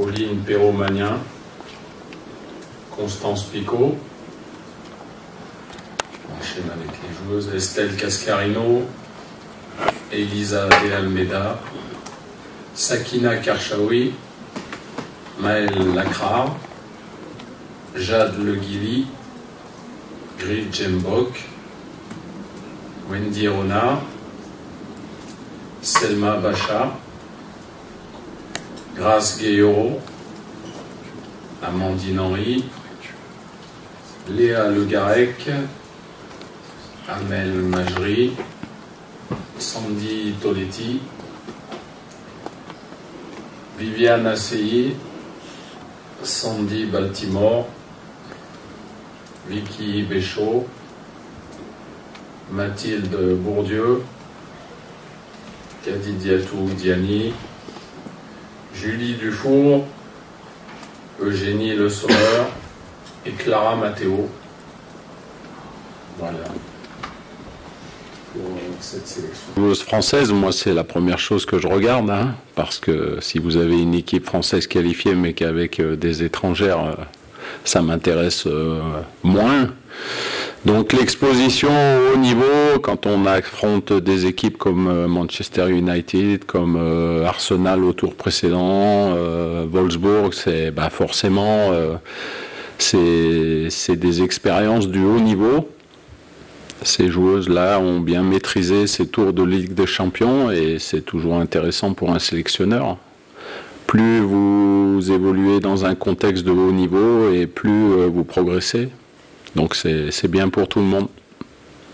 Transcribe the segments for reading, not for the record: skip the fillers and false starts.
Pauline Perrault-Magnin, Constance Picot, on enchaîne avec les joueuses, Estelle Cascarino, Elisa De Almeida, Sakina Karchaoui, Maëlle Lacrar, Jade Le Guilly, Grid Jembok, Wendy Renard, Selma Bacha, Grace Gueyoro, Amandine Henry, Léa Le Garec, Amel Majri, Sandy Toletti, Viviane Assey, Sandy Baltimore, Vicky Béchaud, Mathilde Bourdieu, Kadidiatou Diani, Julie Dufour, Eugénie Le Sommeur et Clara Matteo. Voilà. Pour cette sélection. Joueuse française, moi c'est la première chose que je regarde, hein, parce que si vous avez une équipe française qualifiée mais qu'avec des étrangères, ça m'intéresse moins. Donc l'exposition au haut niveau, quand on affronte des équipes comme Manchester United, comme Arsenal au tour précédent, Wolfsburg, c'est forcément c'est des expériences du haut niveau. Ces joueuses-là ont bien maîtrisé ces tours de Ligue des Champions et c'est toujours intéressant pour un sélectionneur. Plus vous évoluez dans un contexte de haut niveau et plus vous progressez. Donc c'est bien pour tout le monde.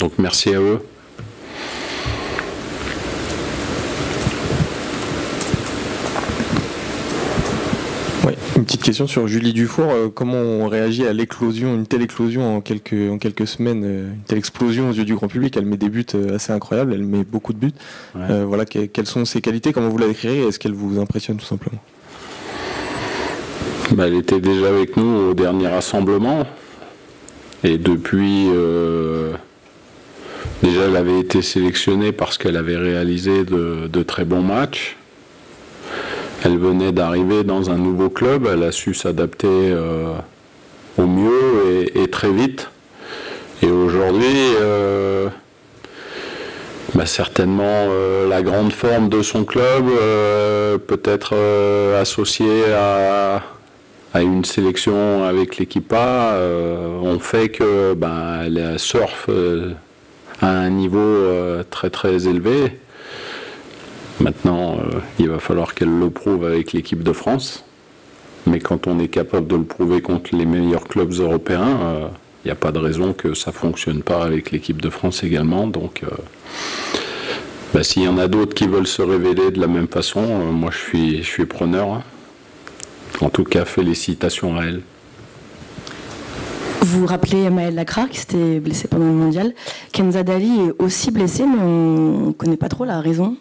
Donc merci à eux. Oui, une petite question sur Julie Dufour. Comment on réagit à l'éclosion, une telle éclosion en quelques semaines, une telle explosion aux yeux du grand public? Elle met des buts assez incroyables, elle met beaucoup de buts. Ouais. Voilà, quelles sont ses qualités? Comment vous la décrirez? Est-ce qu'elle vous impressionne tout simplement? Elle était déjà avec nous au dernier rassemblement. Et depuis, déjà elle avait été sélectionnée parce qu'elle avait réalisé de très bons matchs. Elle venait d'arriver dans un nouveau club, elle a su s'adapter au mieux et très vite. Et aujourd'hui, certainement la grande forme de son club, peut-être associée à une sélection avec l'équipe A, on fait que elle surfe à un niveau très très élevé. Maintenant, il va falloir qu'elle le prouve avec l'équipe de France. Mais quand on est capable de le prouver contre les meilleurs clubs européens, il n'y a pas de raison que ça ne fonctionne pas avec l'équipe de France également. Donc, s'il y en a d'autres qui veulent se révéler de la même façon, moi je suis preneur. En tout cas, félicitations à elle. Vous rappelez Maëlle Lacrar qui s'était blessée pendant le mondial. Kenza Dali est aussi blessée, mais on ne connaît pas trop la raison.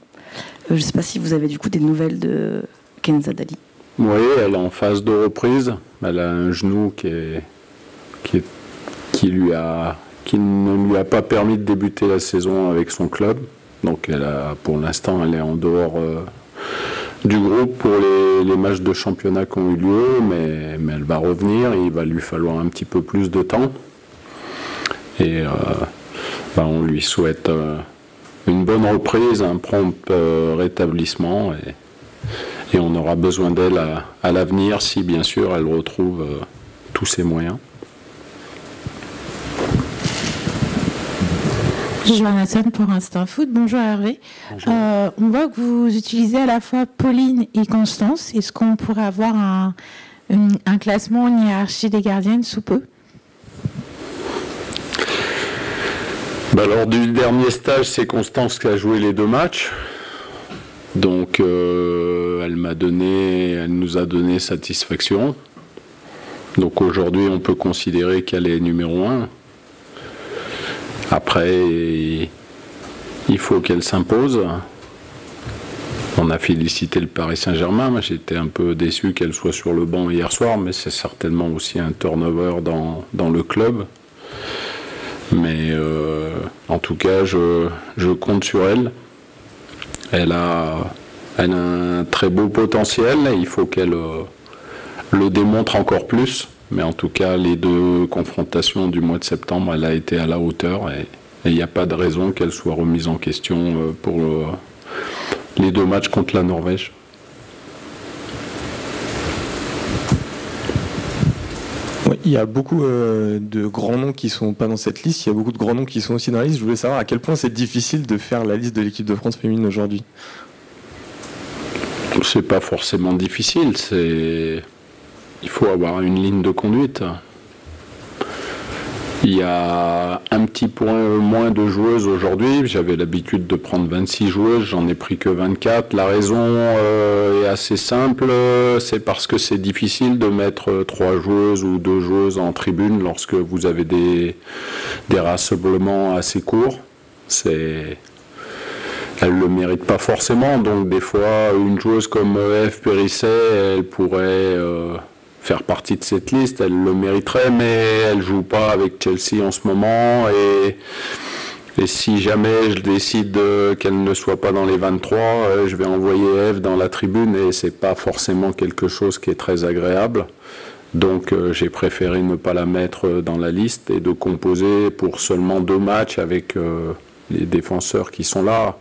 Je ne sais pas si vous avez du coup des nouvelles de Kenza Dali. Oui, elle est en phase de reprise. Elle a un genou qui ne lui a pas permis de débuter la saison avec son club. Donc pour l'instant, elle est en dehors du groupe pour les matchs de championnat qui ont eu lieu, mais elle va revenir et il va lui falloir un petit peu plus de temps. Et on lui souhaite une bonne reprise, un prompt rétablissement et on aura besoin d'elle à l'avenir si bien sûr elle retrouve tous ses moyens. Jonathan pour Instinct Foot. Bonjour Hervé. Bonjour. On voit que vous utilisez à la fois Pauline et Constance. Est-ce qu'on pourrait avoir un classement, une hiérarchie des gardiennes sous peu? Lors du dernier stage, c'est Constance qui a joué les 2 matchs. Donc elle nous a donné satisfaction. Donc aujourd'hui, on peut considérer qu'elle est numéro 1. Après, il faut qu'elle s'impose. On a félicité le Paris Saint-Germain. Moi, j'étais un peu déçu qu'elle soit sur le banc hier soir, mais c'est certainement aussi un turnover dans le club. Mais en tout cas, je compte sur elle. Elle a un très beau potentiel. Il faut qu'elle le démontre encore plus. Mais en tout cas, les 2 confrontations du mois de septembre, elle a été à la hauteur et il n'y a pas de raison qu'elle soit remise en question pour les 2 matchs contre la Norvège. Oui, il y a beaucoup de grands noms qui ne sont pas dans cette liste, il y a beaucoup de grands noms qui sont aussi dans la liste. Je voulais savoir à quel point c'est difficile de faire la liste de l'équipe de France féminine aujourd'hui. C'est pas forcément difficile, il faut avoir une ligne de conduite. Il y a un petit point moins de joueuses aujourd'hui. J'avais l'habitude de prendre 26 joueuses, j'en ai pris que 24. La raison est assez simple, c'est parce que c'est difficile de mettre 3 joueuses ou 2 joueuses en tribune lorsque vous avez des rassemblements assez courts. Elle ne le mérite pas forcément, donc des fois une joueuse comme Eve Périsset, elle pourrait faire partie de cette liste, elle le mériterait, mais elle joue pas avec Chelsea en ce moment, et si jamais je décide qu'elle ne soit pas dans les 23, je vais envoyer Eve dans la tribune, et c'est pas forcément quelque chose qui est très agréable. Donc j'ai préféré ne pas la mettre dans la liste et de composer pour seulement 2 matchs avec les défenseurs qui sont là.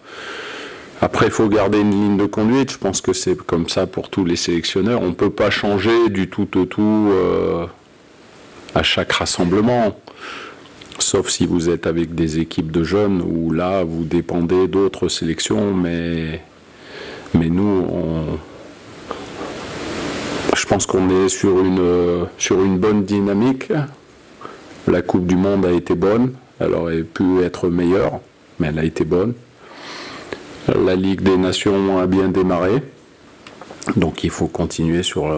Après, il faut garder une ligne de conduite. Je pense que c'est comme ça pour tous les sélectionneurs. On ne peut pas changer du tout au tout à chaque rassemblement. Sauf si vous êtes avec des équipes de jeunes où là, vous dépendez d'autres sélections. Mais nous, je pense qu'on est sur une bonne dynamique. La Coupe du Monde a été bonne. Elle aurait pu être meilleure, mais elle a été bonne. La Ligue des Nations a bien démarré, donc il faut continuer sur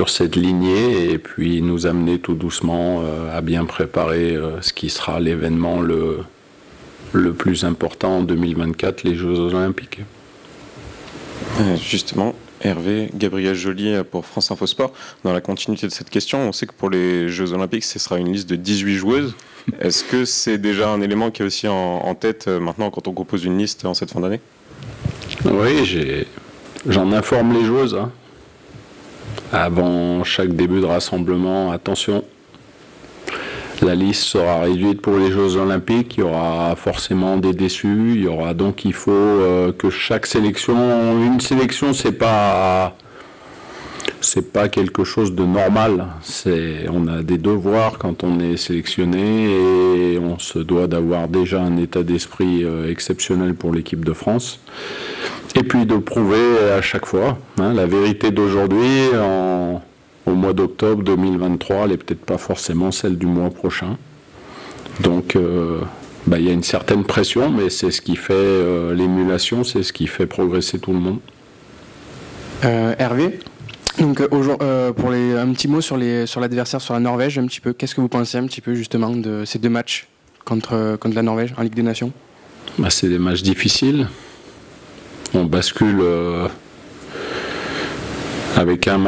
cette lignée et puis nous amener tout doucement à bien préparer ce qui sera l'événement le plus important en 2024, les Jeux Olympiques. Justement, Hervé, Gabriel Joly pour France Info Sport. Dans la continuité de cette question, on sait que pour les Jeux Olympiques, ce sera une liste de 18 joueuses. Est-ce que c'est déjà un élément qui est aussi en tête maintenant quand on compose une liste en cette fin d'année? Oui, j'en informe les joueuses. Hein. Avant chaque début de rassemblement, attention, la liste sera réduite pour les Jeux Olympiques. Il y aura forcément des déçus. Il faut que chaque sélection, une sélection, c'est pas quelque chose de normal. On a des devoirs quand on est sélectionné et on se doit d'avoir déjà un état d'esprit exceptionnel pour l'équipe de France. Et puis de prouver à chaque fois. Hein, la vérité d'aujourd'hui, au mois d'octobre 2023, elle n'est peut-être pas forcément celle du mois prochain. Donc il y a une certaine pression, mais c'est ce qui fait l'émulation, c'est ce qui fait progresser tout le monde. Hervé, donc pour un petit mot sur l'adversaire, sur la Norvège, un petit peu. Qu'est-ce que vous pensez un petit peu justement de ces 2 matchs contre la Norvège en Ligue des Nations? C'est des matchs difficiles. On bascule avec un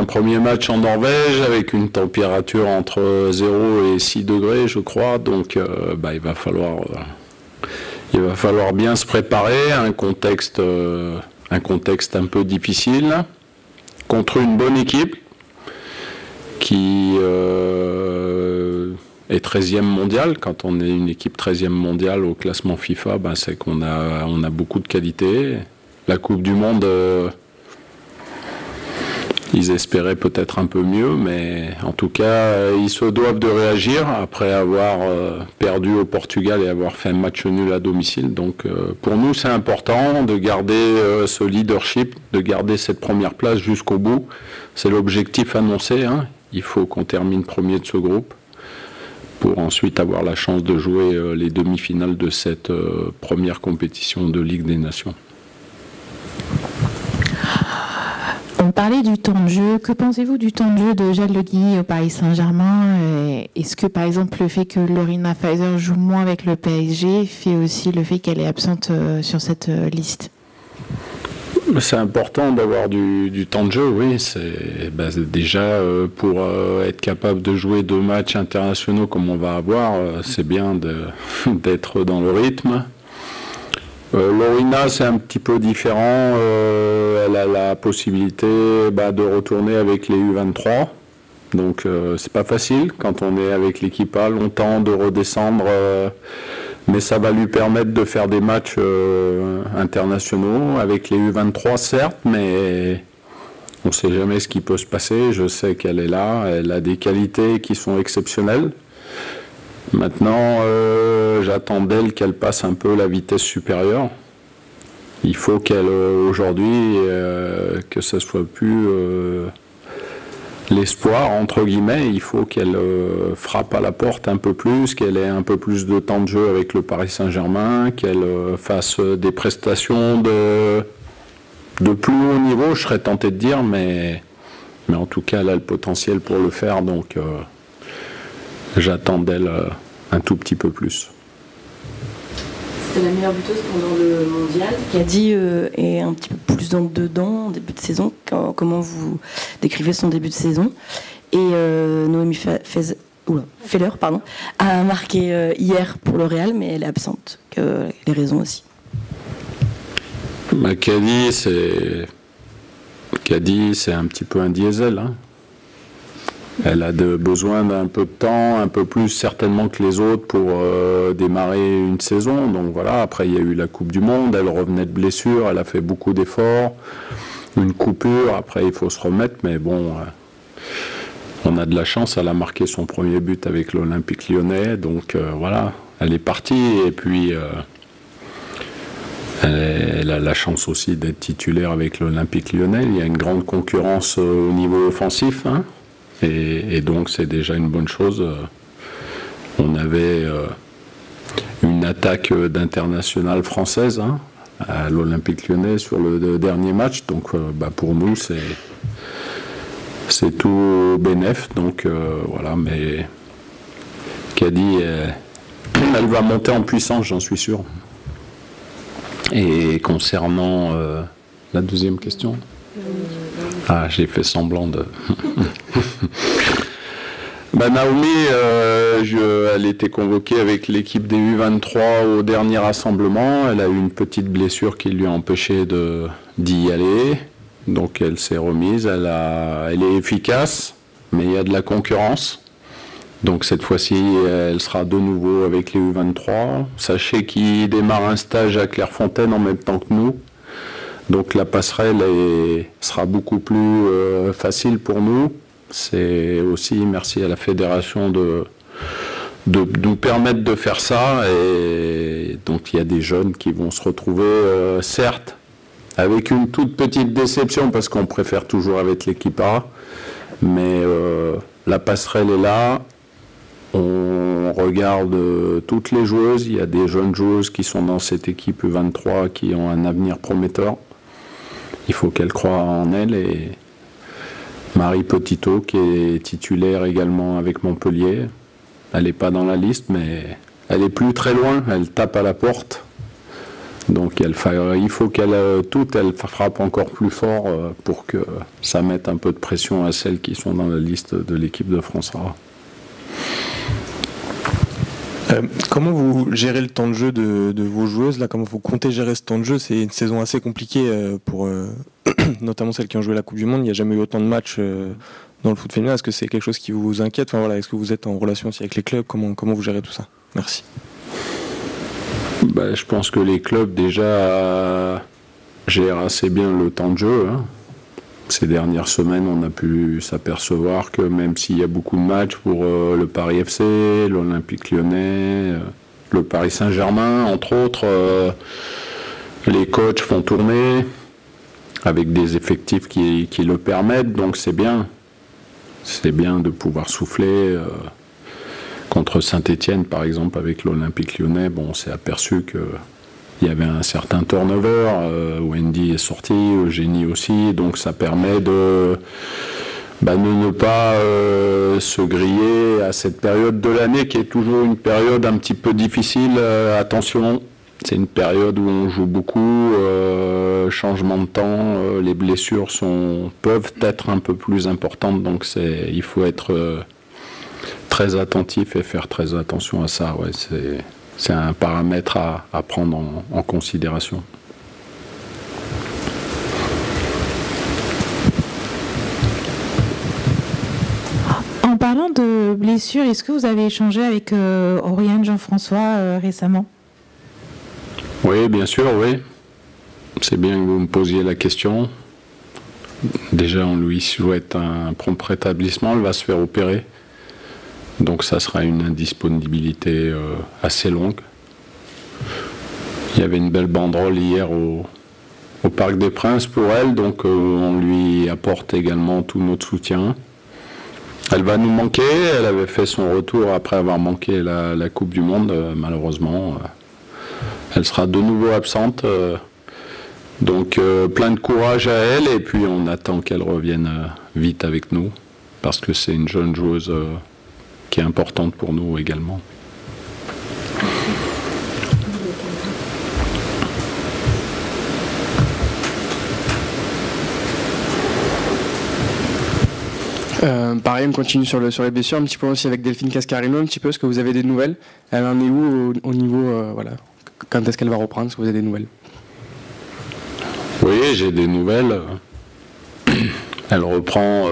premier match en Norvège, avec une température entre 0 et 6 degrés, je crois. Donc il va falloir bien se préparer à un contexte un peu difficile, contre une bonne équipe qui est 13e mondiale. Quand on est une équipe 13e mondiale au classement FIFA, c'est qu'on a beaucoup de qualité. La Coupe du Monde, ils espéraient peut-être un peu mieux, mais en tout cas, ils se doivent de réagir après avoir perdu au Portugal et avoir fait un match nul à domicile. Donc pour nous, c'est important de garder ce leadership, de garder cette première place jusqu'au bout. C'est l'objectif annoncé. Hein. Il faut qu'on termine premier de ce groupe pour ensuite avoir la chance de jouer les demi-finales de cette première compétition de Ligue des Nations. On parlait du temps de jeu. Que pensez-vous du temps de jeu de Jade Le Guy au Paris Saint-Germain? Est-ce que, par exemple, le fait que Lorena Pfizer joue moins avec le PSG fait aussi le fait qu'elle est absente sur cette liste? C'est important d'avoir du temps de jeu, oui. C'est déjà pour être capable de jouer 2 matchs internationaux comme on va avoir, c'est bien d'être dans le rythme. Lorina, c'est un petit peu différent. Elle a la possibilité de retourner avec les U23. Donc c'est pas facile quand on est avec l'équipe A longtemps de redescendre. Mais ça va lui permettre de faire des matchs internationaux avec les U23, certes, mais on ne sait jamais ce qui peut se passer. Je sais qu'elle est là, elle a des qualités qui sont exceptionnelles. Maintenant, j'attends d'elle qu'elle passe un peu la vitesse supérieure. Il faut qu'elle, aujourd'hui, que ce soit plus l'espoir, entre guillemets, il faut qu'elle frappe à la porte un peu plus, qu'elle ait un peu plus de temps de jeu avec le Paris Saint-Germain, qu'elle fasse des prestations de plus haut niveau, je serais tenté de dire, mais en tout cas, elle a le potentiel pour le faire, donc j'attends d'elle un tout petit peu plus. C'était la meilleure buteuse pendant le mondial. Caddy est un petit peu plus dedans en début de saison. Comment vous décrivez son début de saison? Et Noémie Feller a marqué hier pour le Real, mais elle est absente. Les raisons aussi. Caddy, c'est un petit peu un diesel. Hein. Elle a besoin d'un peu de temps, un peu plus certainement que les autres pour démarrer une saison. Donc voilà, après il y a eu la Coupe du Monde, elle revenait de blessure, elle a fait beaucoup d'efforts. Une coupure, après il faut se remettre, mais bon, on a de la chance, elle a marqué son premier but avec l'Olympique Lyonnais. Donc voilà, elle est partie et puis elle a la chance aussi d'être titulaire avec l'Olympique Lyonnais. Il y a une grande concurrence au niveau offensif, hein. Et donc c'est déjà une bonne chose. On avait une attaque d'internationale française, hein, à l'Olympique Lyonnais sur le dernier match. Donc pour nous c'est tout bénef. Donc voilà, mais Caddy, elle va monter en puissance, j'en suis sûr. Et concernant la deuxième question, j'ai fait semblant de... Naomi, elle était convoquée avec l'équipe des U23 au dernier rassemblement. Elle a eu une petite blessure qui lui a empêché d'y aller. Donc elle s'est remise. Elle est efficace, mais il y a de la concurrence. Donc cette fois-ci, elle sera de nouveau avec les U23. Sachez qu'il démarre un stage à Clairefontaine en même temps que nous. Donc la passerelle sera beaucoup plus facile pour nous. C'est aussi merci à la fédération de nous permettre de faire ça. Et donc il y a des jeunes qui vont se retrouver, certes, avec une toute petite déception parce qu'on préfère toujours avec l'équipe A. Mais la passerelle est là. On regarde toutes les joueuses. Il y a des jeunes joueuses qui sont dans cette équipe U23 qui ont un avenir prometteur. Il faut qu'elle croie en elle. Et Marie Petitot, qui est titulaire également avec Montpellier, elle n'est pas dans la liste, mais elle est plus très loin. Elle tape à la porte. Donc il faut qu'elle frappe encore plus fort pour que ça mette un peu de pression à celles qui sont dans la liste de l'équipe de France A. Comment vous gérez le temps de jeu de vos joueuses là? Comment vous comptez gérer ce temps de jeu? C'est une saison assez compliquée pour notamment celles qui ont joué la Coupe du Monde. Il n'y a jamais eu autant de matchs dans le foot féminin. Est-ce que c'est quelque chose qui vous inquiète? Est-ce que vous êtes en relation aussi avec les clubs? Comment vous gérez tout ça? Merci. Je pense que les clubs déjà gèrent assez bien le temps de jeu, hein. Ces dernières semaines, on a pu s'apercevoir que même s'il y a beaucoup de matchs pour le Paris FC, l'Olympique Lyonnais, le Paris Saint-Germain, entre autres, les coachs font tourner avec des effectifs qui le permettent, donc c'est bien. C'est bien de pouvoir souffler. Contre Saint-Étienne, par exemple, avec l'Olympique Lyonnais, on s'est aperçu qu'il y avait un certain turnover. Wendy est sortie, Eugénie aussi, donc ça permet de ne pas se griller à cette période de l'année qui est toujours une période un petit peu difficile. Attention, c'est une période où on joue beaucoup, changement de temps, les blessures peuvent être un peu plus importantes, donc il faut être très attentif et faire très attention à ça. Ouais, c'est un paramètre à prendre en considération. En parlant de blessures, est-ce que vous avez échangé avec Oriane Jean-François récemment? Oui, bien sûr, oui. C'est bien que vous me posiez la question. Déjà, on lui souhaite un prompt rétablissement. Elle va se faire opérer. Donc, ça sera une indisponibilité assez longue. Il y avait une belle banderole hier au Parc des Princes pour elle. Donc, on lui apporte également tout notre soutien. Elle va nous manquer. Elle avait fait son retour après avoir manqué la Coupe du Monde. Malheureusement, elle sera de nouveau absente. Donc plein de courage à elle et puis on attend qu'elle revienne vite avec nous parce que c'est une jeune joueuse qui est importante pour nous également. Pareil, on continue sur les blessures, un petit peu aussi avec Delphine Cascarino, un petit peu, est-ce que vous avez des nouvelles? Elle en est où au niveau, voilà, quand est-ce qu'elle va reprendre? Est-ce que vous avez des nouvelles? Oui, j'ai des nouvelles. Elle reprend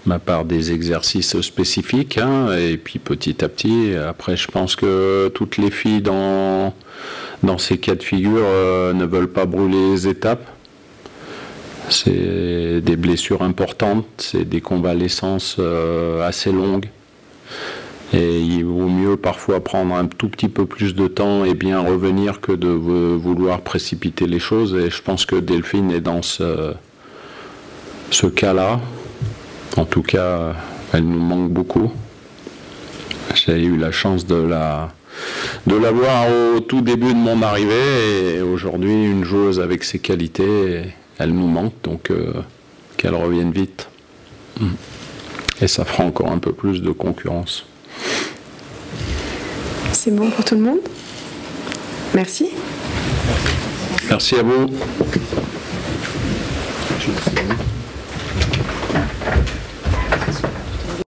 ma part des exercices spécifiques, hein, et puis petit à petit, après je pense que toutes les filles dans ces cas de figure ne veulent pas brûler les étapes. C'est des blessures importantes, c'est des convalescences assez longues. Et il vaut mieux parfois prendre un tout petit peu plus de temps et bien revenir que de vouloir précipiter les choses. Et je pense que Delphine est dans ce cas-là. En tout cas, elle nous manque beaucoup. J'ai eu la chance de la voir au tout début de mon arrivée. Et aujourd'hui, une joueuse avec ses qualités, elle nous manque. Donc, qu'elle revienne vite. Et ça fera encore un peu plus de concurrence. C'est bon pour tout le monde? Merci. Merci à vous.